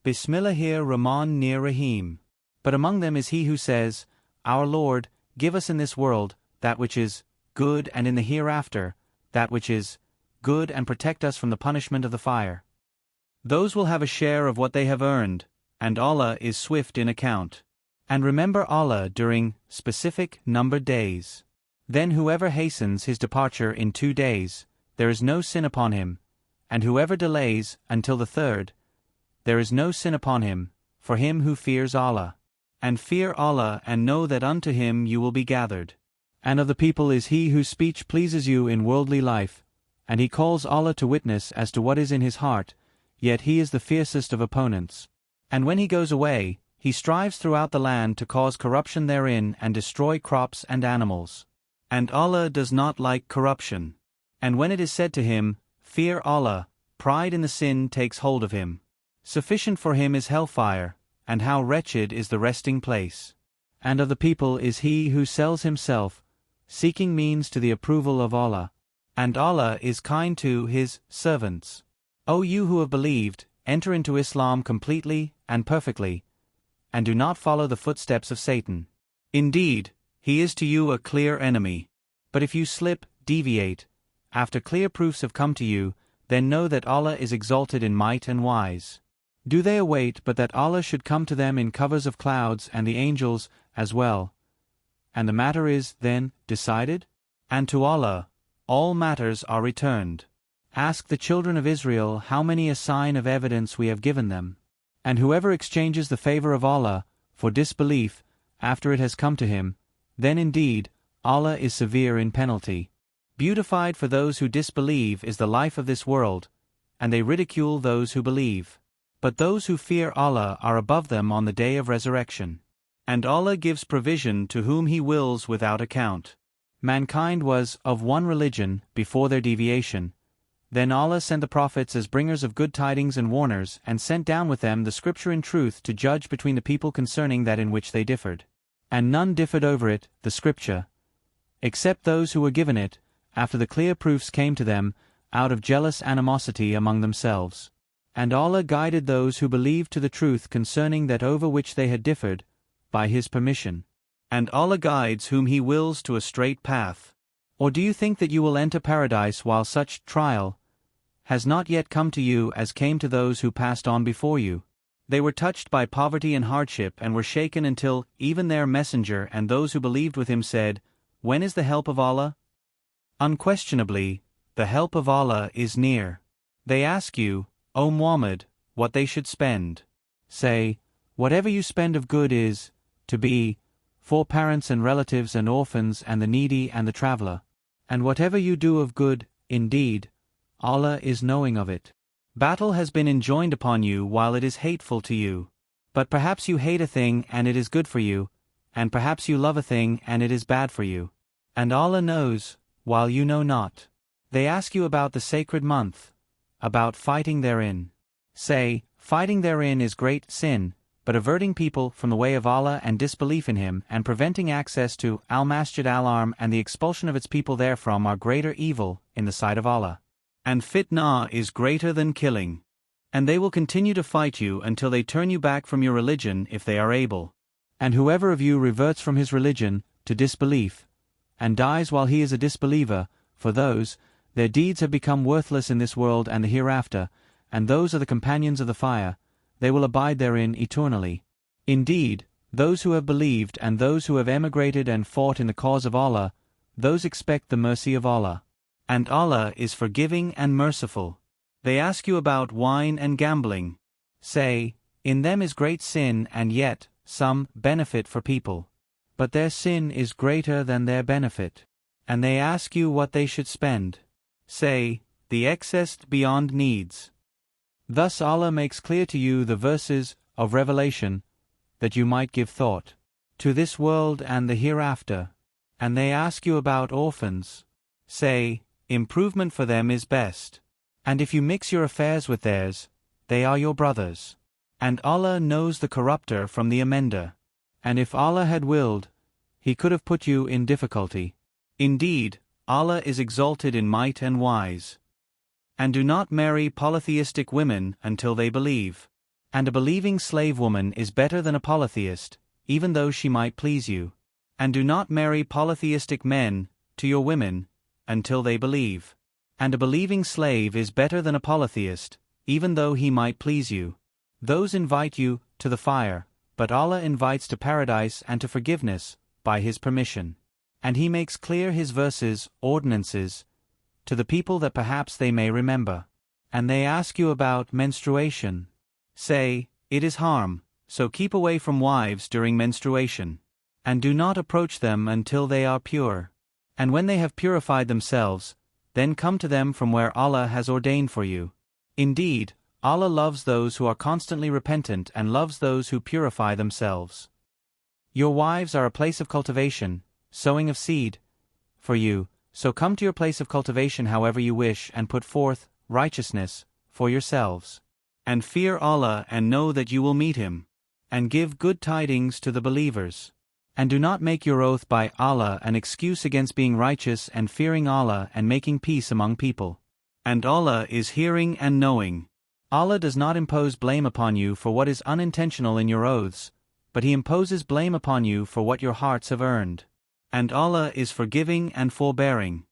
Bismillahir-Rahman-Rahim. But among them is he who says, Our Lord, give us in this world that which is good, and in the hereafter that which is good, and protect us from the punishment of the fire. Those will have a share of what they have earned, and Allah is swift in account. And remember Allah during specific numbered days. Then whoever hastens his departure in 2 days, there is no sin upon him, and whoever delays until the 3rd, there is no sin upon him, for him who fears Allah. And fear Allah, and know that unto him you will be gathered. And of the people is he whose speech pleases you in worldly life, and he calls Allah to witness as to what is in his heart, yet he is the fiercest of opponents. And when he goes away, he strives throughout the land to cause corruption therein and destroy crops and animals. And Allah does not like corruption. And when it is said to him, Fear Allah, pride in the sin takes hold of him. Sufficient for him is hellfire, and how wretched is the resting place. And of the people is he who sells himself, seeking means to the approval of Allah. And Allah is kind to His servants. O you who have believed, enter into Islam completely and perfectly, and do not follow the footsteps of Satan. Indeed, he is to you a clear enemy. But if you slip, deviate, after clear proofs have come to you, then know that Allah is exalted in might and wise. Do they await but that Allah should come to them in covers of clouds, and the angels as well? And the matter is, then, decided? And to Allah all matters are returned. Ask the children of Israel how many a sign of evidence we have given them. And whoever exchanges the favor of Allah for disbelief after it has come to him, then indeed Allah is severe in penalty. Beautified for those who disbelieve is the life of this world, and they ridicule those who believe. But those who fear Allah are above them on the day of resurrection. And Allah gives provision to whom He wills without account. Mankind was of one religion before their deviation. Then Allah sent the prophets as bringers of good tidings and warners, and sent down with them the scripture in truth to judge between the people concerning that in which they differed. And none differed over it, the scripture, except those who were given it, after the clear proofs came to them, out of jealous animosity among themselves. And Allah guided those who believed to the truth concerning that over which they had differed, by His permission. And Allah guides whom He wills to a straight path. Or do you think that you will enter paradise while such trial has not yet come to you as came to those who passed on before you? They were touched by poverty and hardship and were shaken until even their messenger and those who believed with him said, When is the help of Allah? Unquestionably, the help of Allah is near. They ask you, O Muhammad, what they should spend. Say, whatever you spend of good is, to be, for parents and relatives and orphans and the needy and the traveler. And whatever you do of good, indeed, Allah is knowing of it. Battle has been enjoined upon you while it is hateful to you. But perhaps you hate a thing and it is good for you, and perhaps you love a thing and it is bad for you. And Allah knows, while you know not. They ask you about the sacred month, about fighting therein. Say, fighting therein is great sin, but averting people from the way of Allah and disbelief in Him and preventing access to Al-Masjid Al-Haram and the expulsion of its people therefrom are greater evil in the sight of Allah. And fitna is greater than killing. And they will continue to fight you until they turn you back from your religion if they are able. And whoever of you reverts from his religion to disbelief, and dies while he is a disbeliever, for those, their deeds have become worthless in this world and the hereafter, and those are the companions of the fire, they will abide therein eternally. Indeed, those who have believed and those who have emigrated and fought in the cause of Allah, those expect the mercy of Allah. And Allah is forgiving and merciful. They ask you about wine and gambling. Say, in them is great sin and yet some benefit for people. But their sin is greater than their benefit. And they ask you what they should spend. Say, the excess beyond needs. Thus Allah makes clear to you the verses of revelation, that you might give thought to this world and the hereafter. And they ask you about orphans. Say, improvement for them is best. And if you mix your affairs with theirs, they are your brothers. And Allah knows the corrupter from the amender. And if Allah had willed, He could have put you in difficulty. Indeed, Allah is exalted in might and wise. And do not marry polytheistic women until they believe. And a believing slave woman is better than a polytheist, even though she might please you. And do not marry polytheistic men to your women until they believe. And a believing slave is better than a polytheist, even though he might please you. Those invite you to the fire, but Allah invites to paradise and to forgiveness by His permission. And He makes clear His verses, ordinances, to the people that perhaps they may remember. And they ask you about menstruation. Say, it is harm, so keep away from wives during menstruation. And do not approach them until they are pure. And when they have purified themselves, then come to them from where Allah has ordained for you. Indeed, Allah loves those who are constantly repentant and loves those who purify themselves. Your wives are a place of cultivation, sowing of seed, for you, so come to your place of cultivation however you wish and put forth righteousness for yourselves. And fear Allah and know that you will meet Him. And give good tidings to the believers. And do not make your oath by Allah an excuse against being righteous and fearing Allah and making peace among people. And Allah is hearing and knowing. Allah does not impose blame upon you for what is unintentional in your oaths, but He imposes blame upon you for what your hearts have earned. And Allah is forgiving and forbearing.